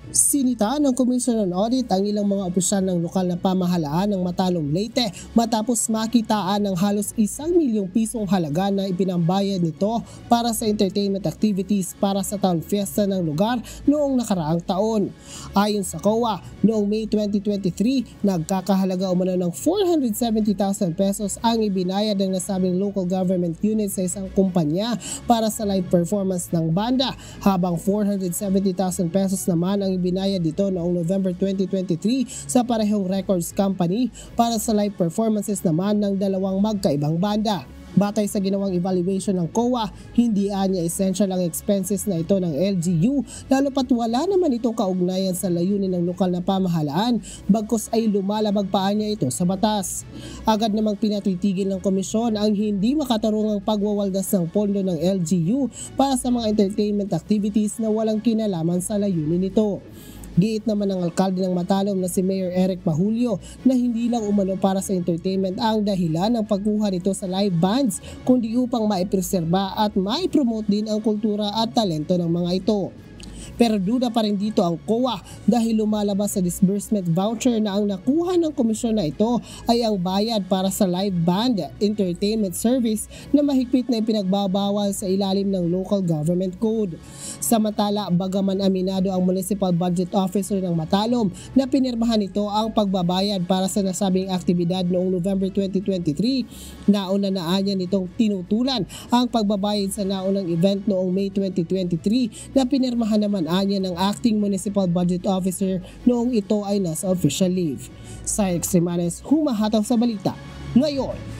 Sinita ng Commission on Audit ang ilang mga opisyal ng lokal na pamahalaan ng Matalom, Leyte matapos makitaan ng halos 1 milyong pisong halaga na ipinambayad nito para sa entertainment activities para sa Town Fiesta ng lugar noong nakaraang taon. Ayon sa COA, noong May 2023, nagkakahalaga umano ng 470,000 pesos ang ibinayad ng nasabing local government unit sa isang kumpanya para sa live performance ng banda, habang 470,000 pesos naman ang binayad dito noong November 2023 sa parehong records company para sa live performances naman ng dalawang magkaibang banda. Batay sa ginawang evaluation ng COA, hindi anya essential ang expenses na ito ng LGU, lalo pat wala naman itong kaugnayan sa layunin ng lokal na pamahalaan, bagkus ay lumalabag pa anya ito sa batas. Agad namang pinatitigil ng komisyon ang hindi makatarungang pagwawaldas ng pondo ng LGU para sa mga entertainment activities na walang kinalaman sa layunin nito. Giit naman ng alkalde ng Matalom na si Mayor Eric Pahulio na hindi lang umano para sa entertainment ang dahilan ng pagkuha nito sa live bands, kundi upang maipreserba at maipromote din ang kultura at talento ng mga ito. Pero duda pa rin dito ang COA dahil lumalabas sa disbursement voucher na ang nakuha ng komisyon na ito ay ang bayad para sa live band entertainment service na mahigpit na ipinagbabawal sa ilalim ng local government code. Samantala, bagaman aminado ang Municipal Budget Officer ng Matalom na pinirmahan nito ang pagbabayad para sa nasabing aktibidad noong November 2023, nauna na anya nitong tinutulan ang pagbabayad sa naunang event noong May 2023 na pinirmahan naman anya ng Acting Municipal Budget Officer noong ito ay nasa official leave. Sa Extremanes, humahataw sa balita ngayon.